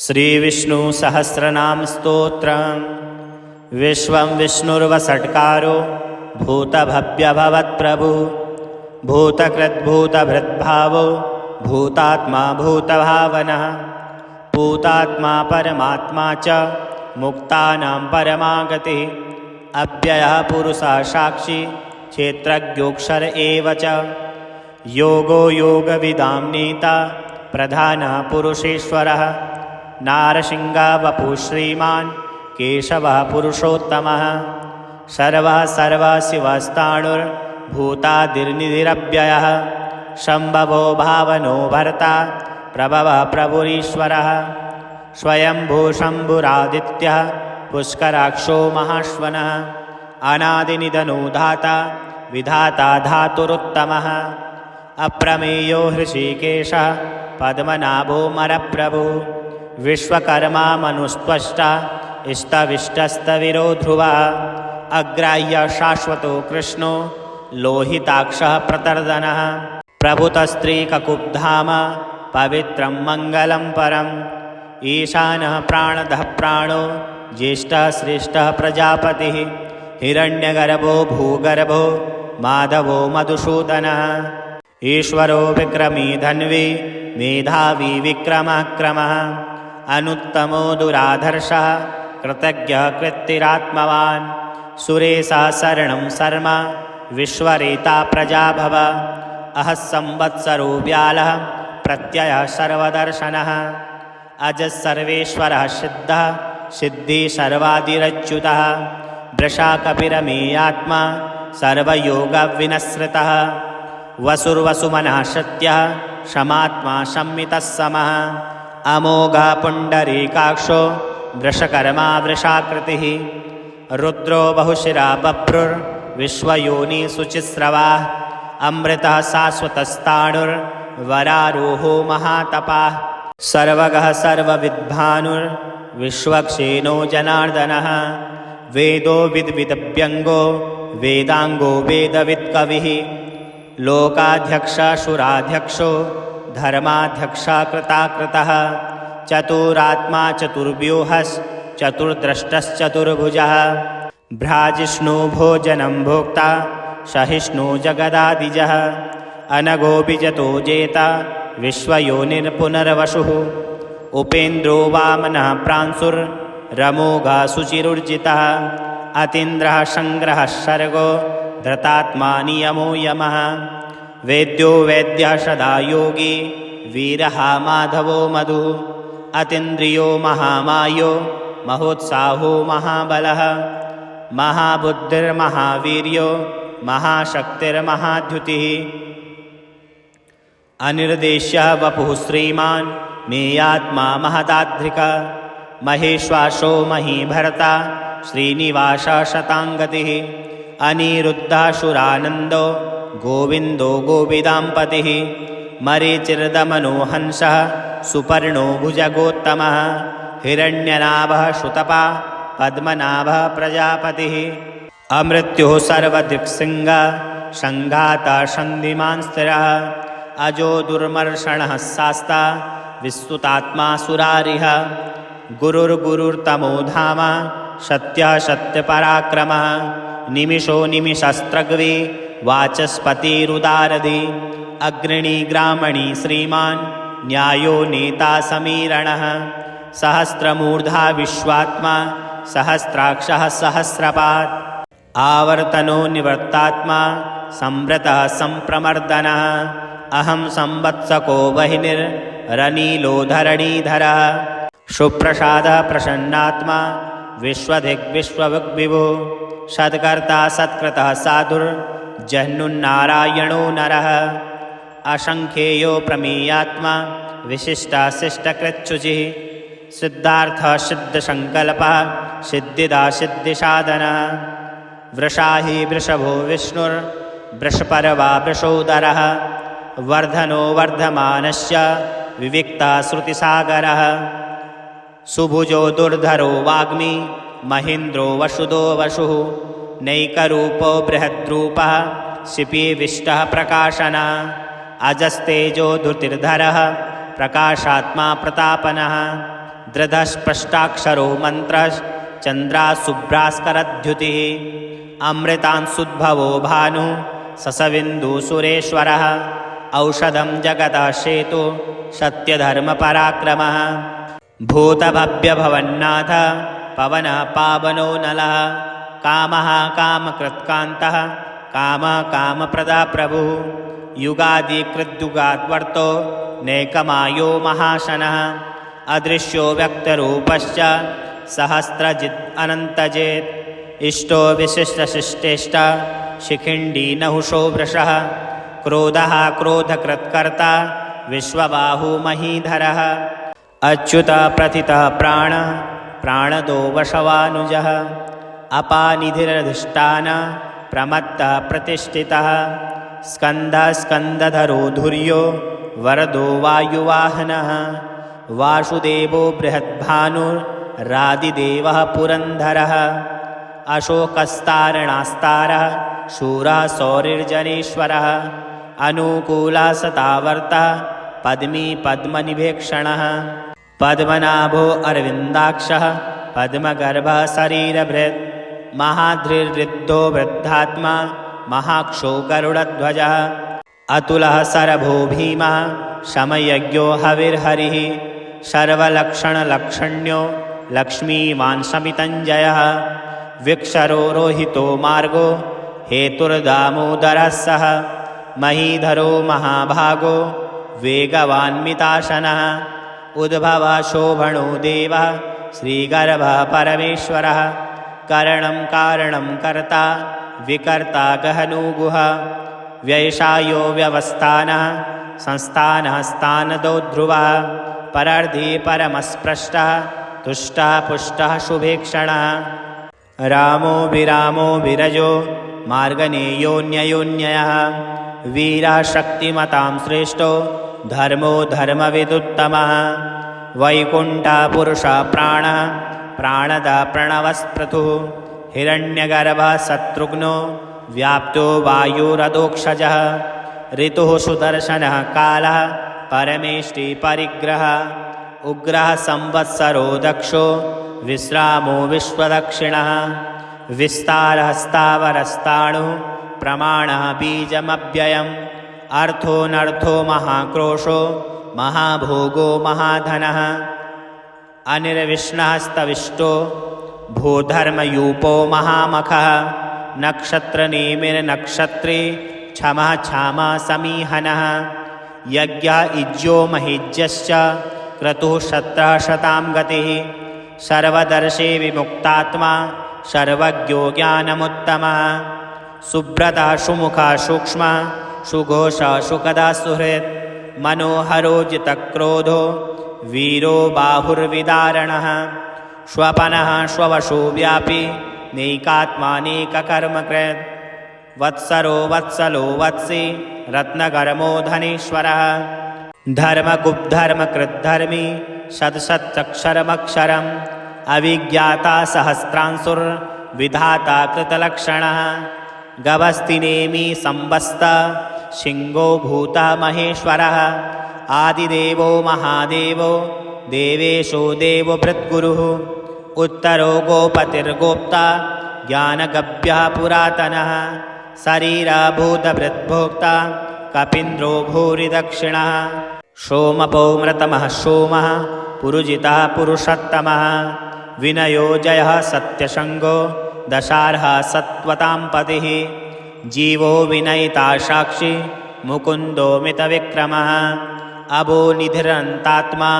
श्रीविष्णुसहस्रनामस्तोत्रम्। विश्वं विष्णुर्वषट्कारो भूतभव्यभवत्प्रभु भूतकृद्भूतभृद्भावो भूतात्मा भूतभावनः भूतात्मा परमात्मा च मुक्तानां परमागतिः अव्ययः पुरुषः साक्षी क्षेत्रज्ञोऽक्षर एव च योगो योगविदां नेता प्रधानः पुरुषेश्वरः नारसिंहः वपुः श्रीमान् केशवः पुरुषोत्तमः सर्वः सर्वशिवस्ताणुर्भूतादिर्निधिरव्ययः शम्भवो भावनो भर्ता प्रभवः प्रभुरीश्वरः स्वयंभू शम्भुरादित्यः पुष्कराक्षो महाश्वनः अनादिनिधनो धाता विधाता धातुरुत्तमः अप्रमेयो हृषीकेशः पद्मनाभो मरप्रभुः विश्वकर्मा मनुस्त्वष्टा इष्टविष्टस्तविरो ध्रुवः अग्राह्य शाश्वतो कृष्णो लोहिताक्षः प्रतर्दनः प्रभुतस्त्रीककुब्धाम पवित्रं मङ्गलं परम् ईशानः प्राणदः प्राणो ज्येष्ठः श्रेष्ठः प्रजापतिः हिरण्यगर्भो भूगर्भो माधवो मधुसूदनः ईश्वरो विक्रमी धन्वी मेधावी विक्रमः अनुत्तमो दुराधर्षः कृतज्ञः कृत्तिरात्मवान् सुरेशः शरणं शर्म विश्वरेता प्रजाभव अहः संवत्सरो व्यालः प्रत्ययः सर्वदर्शनः अजः सर्वेश्वरः सिद्धः सिद्धि सर्वादिरच्युतः वृषाकपिरमेयात्मा सर्वयोगविनश्रितः वसुर्वसुमनः सत्यः क्षमात्मा संमितः समः अमोघः पुण्डरीकाक्षो वृषकर्मा वृषाकृतिः रुद्रो बहुशिरा बभ्रुर्विश्वयोनिशुचिस्रवाः अमृतः शाश्वतस्ताणुर्वरारोहो महातपाः सर्वगः सर्वविद्भानुर्विश्वक्षेणो जनार्दनः वेदो विद्विदव्यङ्गो वेदाङ्गो वेदवित्कविः लोकाध्यक्षशुराध्यक्षो धर्माध्यक्षः कृताकृतः चतुरात्मा चतुर्व्यूहश्चतुर्द्रष्टश्चतुर्भुजः भ्राजिष्णु भोजनं भोक्ता सहिष्णु जगदादिजः अनघो विजतो जेता विश्वयोनिर्पुनर्वसुः उपेन्द्रो वामनः प्रांशुर्रमोघः शुचिरुर्जितः अतीन्द्रः सङ्ग्रहः सर्गो धृतात्मा नियमो यमः वेद्यो वैद्यः सदा योगी वीरः माधवो मधुः अतीन्द्रियो महामायो महोत्साहो महाबलः महाबुद्धिर्महावीर्यो महाशक्तिर्महाद्युतिः अनिर्देश्यः वपुः श्रीमान् मेयात्मा महदाध्रिकः महेश्वासो महीभर्ता श्रीनिवासः शताङ्गतिः अनिरुद्धासुरानन्दो गोविन्दो गोविदाम्पतिः मरीचिर्दमनो हंसः सुपर्णो भुजगोत्तमः हिरण्यनाभः सुतपा पद्मनाभः प्रजापतिः अमृत्युः सर्वदिक्सिंहः सङ्घातः सन्धिमान् स्थिरः अजो दुर्मर्षणः शास्ता विस्तुतात्मा सुरारिः गुरुर्गुरुर्तमो धाम सत्यः सत्यपराक्रमः निमिषो निमिषस्त्रग्वी वाचस्पतिरुदारधि अग्रणी ग्रामणी श्रीमान् न्यायो नेता समीरणः सहस्रमूर्धा विश्वात्मा सहस्राक्षः सहस्रपात् आवर्तनो निवर्तात्मा संवृतः संप्रमर्दनः अहं संवत्सको वह्निरनीलो धरणीधरः सुप्रसादः प्रसन्नात्मा विश्वधिग्विश्वविभुः सत्कर्ता सत्कृतः साधुर्जह्नुन्नारायणो नरः असङ्ख्येयो प्रमेयात्मा विशिष्टः शिष्टकृच्छुचिः सिद्धार्थः सिद्धसङ्कल्पः सिद्धिदा सिद्धिसाधनः वृषाहि वृषभो विष्णुर्वृषपर्वा वृषोदरः वर्धनो वर्धमानस्य विविक्तः श्रुतिसागरः सुभुजो दुर्धरो वाग्मी महेन्द्रो वसुदो वसुः नैकरूपो बृहद्रूपः शिपीविष्टः प्रकाशनः अजस्तेजो धृतिर्धरः प्रकाशात्मा प्रतापनः दृढस्पष्टाक्षरो मन्त्रश्चन्द्राशुभ्रास्करद्युतिः अमृतांशुद्भवो भानु ससविन्दुसुरेश्वरः औषधं जगतः शेतु सत्यधर्मपराक्रमः भूतभव्यभवन्नाथ पवनः पावनो नलः कामः कामकृत्कान्तः कामप्रदा प्रभुः युगादिकृद्युगाद्वर्तो नैकमायो महाशनः अदृश्यो व्यक्तरूपश्च सहस्रजित् अनन्तजेत् इष्टो विशिष्टशिष्टेष्ट शिखिण्डी नहुषो वृषः क्रोधः क्रोधकृत्कर्ता विश्वबाहु महीधरः अच्युतः प्रथितः प्राणदो वशवानुजः अपानिधिरधिष्ठान प्रमत्तः प्रतिष्ठितः स्कन्दः स्कन्दधरो धुर्यो वरदो वायुवाहनः वासुदेवो बृहद्भानुरादिदेवः पुरन्दरः अशोकस्तारणास्तारः शूरः सौरिर्जनेश्वरः अनुकूलः सतावर्तः पद्मी पद्मनिभेक्षणः पद्मनाभो अरविन्दाक्षः पद्मगर्भः शरीरभृत् महाधृर्वृद्धो वृद्धात्मा महाक्षो गरुडध्वजः अतुलः शरभो भीमः शमयज्ञो हविर्हरिः सर्वलक्षणलक्षण्यो लक्ष्मीवान् शमितञ्जयः विक्षरो रोहितो मार्गो हेतुर्दामोदरः सः महीधरो महाभागो वेगवान्मिताशनः उद्भवः शोभनो देवः श्रीगर्भः परमेश्वरः करणं कारणं कर्ता विकर्ता गहनो गुहा व्ययशायो व्यवस्थानः संस्थानः स्थानदो ध्रुवः परर्धि परमस्पृष्टः तुष्टः पुष्टः शुभेक्षणः रामो विरामो विरजो मार्गनेयोऽन्ययोऽन्ययः वीरः शक्तिमतां श्रेष्ठो धर्मो धर्मविदुत्तमः वैकुण्ठः पुरुषः प्राणः प्राणदः प्रणवस्पृथुः हिरण्यगर्भः शत्रुघ्नो व्याप्तो वायुरधोक्षजः ऋतुः सुदर्शनः कालः परमेष्टि परिग्रहः उग्रः संवत्सरो दक्षो विश्रामो विश्वदक्षिणः विस्तारः स्थावरस्ताणुः प्रमाणः बीजमव्ययम् अर्थोऽनर्थो महाक्रोशो महाभोगो महाधनः अनिर्विष्णस्तविष्टो भूधर्मयूपो महामखः नक्षत्रनेमिर्नक्षत्री क्षमः क्षामः समीहनः यज्ञः इज्यो महिज्यश्च क्रतुः शत्रः शतां गतिः सर्वदर्शी विमुक्तात्मा सर्वज्ञो ज्ञानमुत्तमः सुब्रतः सुमुखः सूक्ष्मः सुघोषः सुखदः सुहृत् मनोहरो जितक्रोधो वीरो बाहुर्विदारणः स्वपनः स्ववशो व्यापी नैकात्मानेककर्मकृत् वत्सरो वत्सलो वत्सी रत्नकर्मो धनेश्वरः धर्मगुप्धर्मकृद्धर्मी शतशतक्षरमक्षरम् अविज्ञाता सहस्रांशुर्विधाता कृतलक्षणः गभस्तिनेमि संवस्त शिङ्गो भूतः महेश्वरः आदिदेवो महादेवो देवेशो देवभृद्गुरुः उत्तरो गोपतिर्गोप्ता ज्ञानगभ्यः पुरातनः शरीरभूतभृद्भोक्ता कपीन्द्रो भूरिदक्षिणः सोमपो मृतमः सोमः पुरुजितः पुरुषोत्तमः विनयो जयः सत्यसङ्गो दशार्हः सत्वतां पतिः जीवो विनयिता साक्षी मुकुन्दो मितविक्रमः अभो निधिरन्तात्मा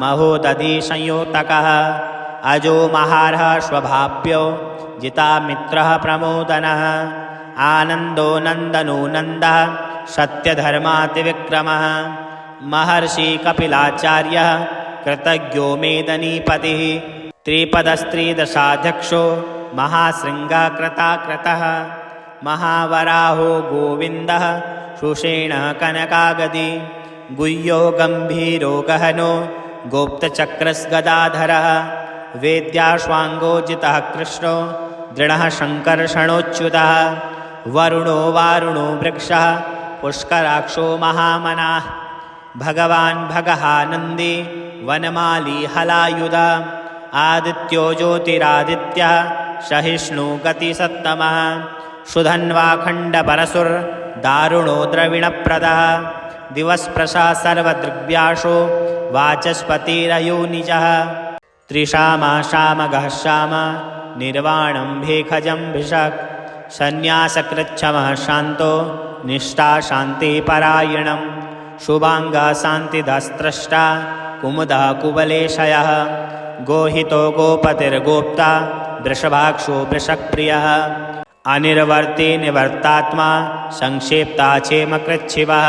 महोदधि संयोतकः अजो महार्हः स्वभाव्यो जितामित्रः प्रमोदनः आनन्दो नन्दनो नन्दः सत्यधर्मातिविक्रमः महर्षि कपिलाचार्यः कृतज्ञो मेदनीपतिः त्रिपदस्त्रिदशाध्यक्षो महाशृङ्गकृताकृतः महावराहो गोविन्दः सुषेणः कनकागदी गुह्यो गम्भीरो गहनो गोप्तचक्रस्गदाधरः वेद्याश्वाङ्गोजितः कृष्णो दृढः शङ्कर्षणोच्युतः वरुणो वारुणो वृक्षः पुष्कराक्षो महामनाः भगवान् भगः नन्दी वनमाली हलायुध आदित्यो ज्योतिरादित्यः सहिष्णु गतिसत्तमः सुधन्वाखण्डपरशुर्दारुणो द्रविणप्रदः दिवस्प्रशा सर्वदृग्व्यासो वाचस्पतिरयोनिजः त्रिशामा शामगः श्याम निर्वाणं भेखजं भिषक् सन्न्यासकृच्छमः शान्तो निष्ठा शान्तिपरायणं शुभाङ्गः शान्तिदस्त्रष्टा कुमुदः कुवलेशयः गोहितो गोपतिर्गोप्ता वृषभाक्षो वृषक्प्रियः अनिर्वर्ति निवर्तात्मा संक्षेप्ता क्षेमकृच्छिवः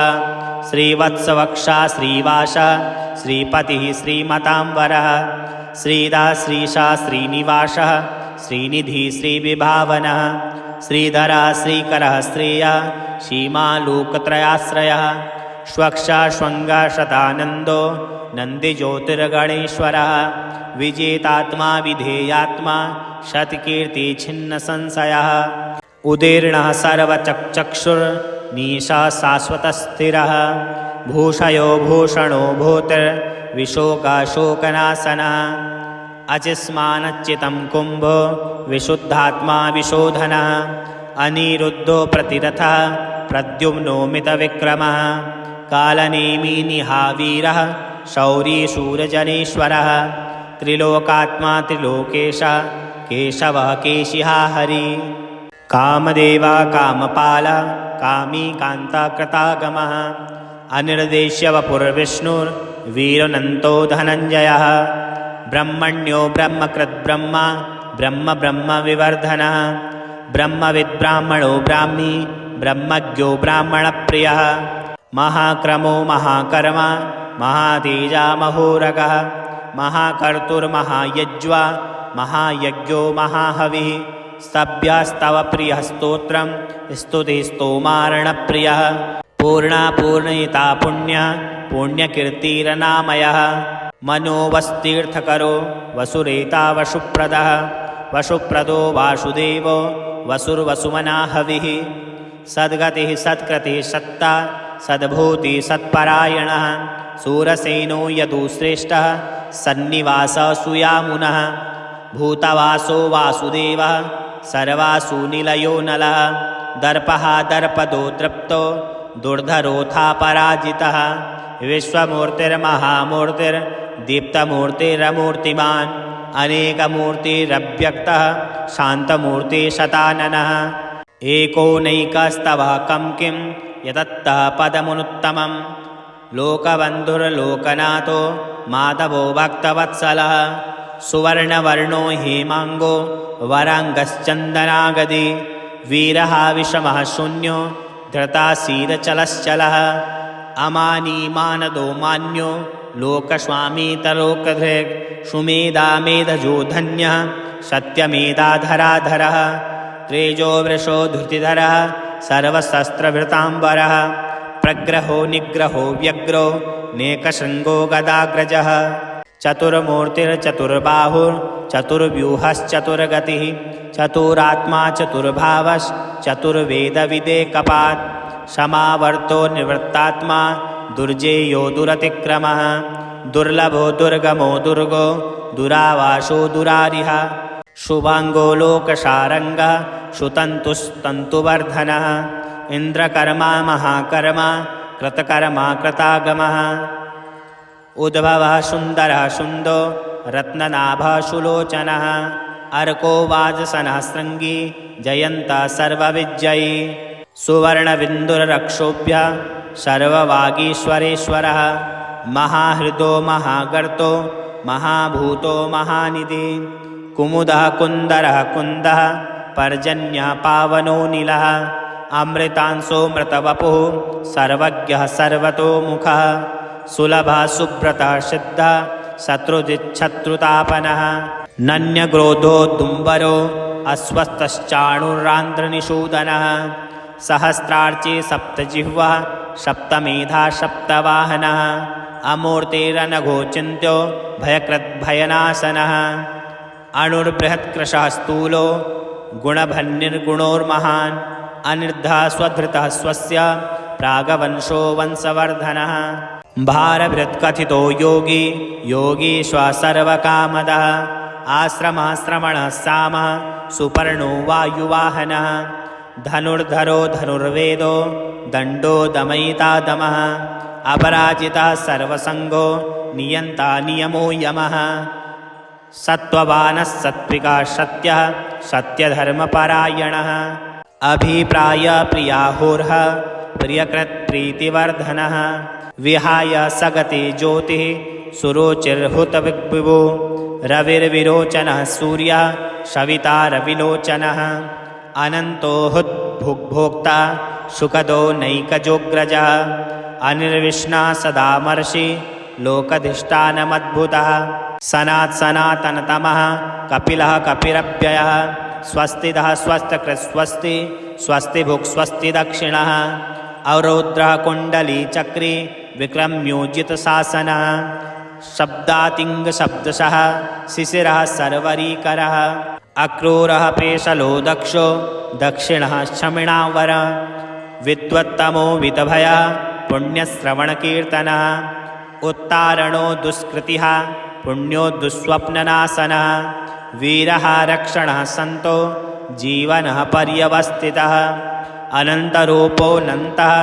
श्रीवत्सवक्षा श्रीवासः श्रीपतिः श्रीमताम्बरः श्रीदा श्रीशा श्रीनिवासः श्रीनिधि श्रीविभावनः श्रीधरः श्रीकरः श्रेयः सीमालोकत्रयाश्रयः श्वक्षा श्वङ्गः शतानन्दो नन्दिज्योतिर्गणेश्वरः विजेतात्मा विधेयात्मा शतकीर्तिछिन्नसंशयः उदीर्णः सर्वचक्षुर्निशा शाश्वतस्थिरः भूषयो भूषणो भूतिर्विशोकशोकनाशनः अचिस्मानच्चितं कुम्भो विशुद्धात्मा विशोधनः अनिरुद्धो प्रतिरथः प्रद्युम्नो मितविक्रमः कालनेमी निहावीरः शौरी शूरजनेश्वरः त्रिलोकात्मा त्रिलोकेशः केशवः केशिहा हरि कामदेवा कामपाला कामी कान्ताकृतागमः अनिर्देश्य वपुर्विष्णुर्वीरनन्तो धनञ्जयः ब्रह्मण्यो ब्रह्मकृद्ब्रह्मा ब्रह्म ब्रह्मविवर्धनः ब्रह्मविद्ब्राह्मणो ब्राह्मी ब्रह्मज्ञो ब्राह्मणप्रियः महाक्रमो महाकर्मा महातेजा महोरगः महाकर्तुर्महायज्वा महायज्ञो महाहविः स्तभ्यस्तव प्रियः स्तोत्रं स्तुतिस्तोमारणप्रियः पूर्णा पूर्णयिता पुण्यः पुण्यकीर्तिरनामयः मनोवस्तीर्थकरो वसुरेता वसुप्रदः वसुप्रदो वासुदेवो वसुर्वसुमना हविः सद्गतिः सत्कृतिः सत्ता सद्भूति सत्परायणः सूरसेनो यदुश्रेष्ठः सन्निवासः सुयामुनः भूतवासो वासुदेवः सर्वासु निलयो नलः दर्पः दर्पदो तृप्तो दुर्धरोथा पराजितः विश्वमूर्तिर्महामूर्तिर्दीप्तमूर्तिरमूर्तिमान् अनेकमूर्तिरव्यक्तः शान्तमूर्तिशताननः एकोनैकस्तवः कं किं यतत्तः पदमुत्तमं लोकबन्धुर्लोकनाथो माधवो भक्तवत्सलः सुवर्णवर्णो हेमाङ्गो वराङ्गश्चन्दनागदी वीरः विषमः शून्यो धृताशीरचलश्चलः अमानीमानदो मान्यो लोकस्वामीतलोकधृक् सुमेधामेधजो धन्यः सत्यमेधाधराधरः त्रेजो वृषो धृतिधरः सर्वशस्त्रभृताम्बरः प्रग्रहो निग्रहो व्यग्रो नेकशृङ्गो गदाग्रजः चतुर्मूर्तिर्चतुर्बाहुर्चतुर्व्यूहश्चतुर्गतिः चतुरात्मा चतुर्भावश्चतुर्वेदविदेकपात् समावर्तो निवृत्तात्मा दुर्जेयो दुरतिक्रमः दुर्लभो दुर्गमो दुर्गो दुरावासो दुरारिः शुभाङ्गो लोकशारङ्गः सुतन्तुस्तन्तुवर्धनः इन्द्रकर्मा महाकर्मा कृतकर्मा कृतागमः उद्भवः सुन्दरः सुन्दो रत्ननाभः सुलोचनः अर्को वाजसनः शृङ्गी जयन्तः सर्वविजयी सुवर्णबिन्दुरक्षोभ्यः सर्ववागीश्वरेश्वरः महाहृदो महागर्तो महाभूतो महानिधि कुमुदः कुन्दरः कुन्दः पर्जन्यः पावनो नीलः अमृतांशो मृतवपुः सर्वज्ञः सर्वतोमुखः सुलभः सुब्रतः सिद्धः शत्रुजिच्छत्रुतापनः नन्यग्रोधो दुम्बरो अस्वस्थश्चाणुरान्ध्रनिषूदनः सहस्रार्ची सप्तजिह्वः सप्तमेधा सप्तवाहनः अमूर्तिरनघोचिन्त्यो भयकृद्भयनाशनः अणुर्बृहत्कृशः स्थूलो गुणभन्निर्गुणोर्महान् अनिर्धः स्वधृतः स्वस्य प्रागवंशो वंशवर्धनः भारभृत्कथितो योगी योगीश्व सर्वकामदः आश्रमः सामः सुपर्णो वायुवाहनः धनुर्धरो धनुर्वेदो दण्डो दमयिता दमः अपराजितः सर्वसङ्गो नियन्ता नियमो यमः सत्त्ववानः सत्त्विका सत्यः सत्यधर्मपरायणः अभिप्रायप्रियाहोर्ह प्रियकृत्प्रीतिवर्धनः विहाय सगति ज्योतिः सुरुचिर्हुतविग्विभो रविर्विरोचनः सूर्यः सविता रविलोचनः अनन्तो हुद्भुग्भोक्ता सुखदो नैकजोग्रजः अनिर्विष्णा सदामर्षि लोकधिष्ठानमद्भुतः सनातनतमः कपिलः कपिरव्ययः स्वस्तिदः स्वस्तिकृत्स्वस्ति स्वस्तिभुक् स्वस्ति दक्षिणः अरौद्रः कुण्डलीचक्री विक्रम्योजितशासनः शब्दातिङ्गशब्दशः शिशिरः सर्वरीकरः अक्रूरः पेशलो दक्षो दक्षिणः शमिणावरः विद्वत्तमो वितभयः पुण्यश्रवणकीर्तनः उत्तारणो दुष्कृतिः पुण्यो दुःस्वप्ननाशनः वीरः रक्षणः सन्तो जीवनः पर्यवस्थितः अनन्तरूपोऽनन्तः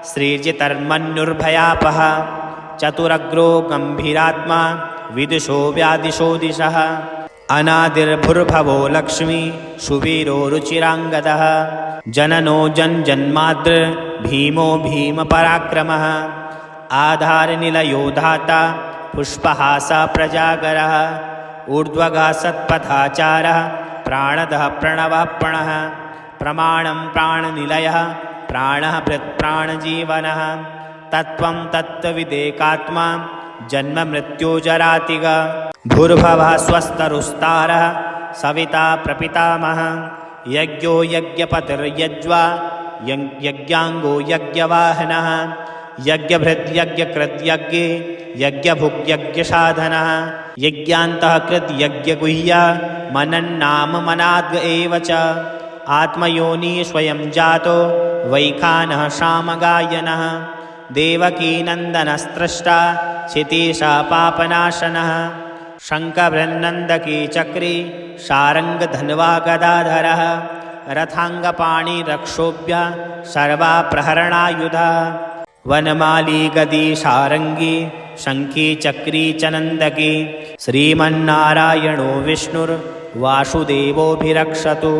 श्रीर्जितर्मन्युर्भयापः चतुरग्रो गम्भीरात्मा विदुषो व्यादिशो दिशः अनादिर्भुर्भवो लक्ष्मी सुवीरो रुचिराङ्गदः जननो जन्माद्र भीमपराक्रमः आधारनिलयो धाता पुष्पहासः प्रजागरः ऊर्ध्वगः सत्पथाचारः प्राणदः प्रणवः प्रणः प्रमाणं प्राणनिलयः प्राणः भृत्प्राणजीवनः तत्त्वं तत्त्वविदेकात्मा जन्ममृत्युजरातिग भूर्भुवः स्वस्तरुस्तारः सविता प्रपितामहः यज्ञो यज्ञपतिर्यज्वा यज्ञाङ्गो यज्ञवाहनः यज्ञभृद्यज्ञकृद्यज्ञे यज्ञभुग्यज्ञसाधनः यज्ञान्तः कृद्यज्ञगुह्या मनन्नाम मनाद् एव च आत्मयोनि स्वयं जातो वैखानः सामगायनः देवकीनन्दनस्त्रष्टा क्षितीशा पापनाशनः शङ्खभृन्नन्दकी चक्री शारङ्गधन्वा गदाधरः रथाङ्गपाणिरक्षोभ्य सर्वा प्रहरणायुधः वनमाली गदी सारङ्गी शङ्खी चक्री च नन्दकी श्रीमन्नारायणो विष्णुर्वासुदेवोऽभिरक्षतु।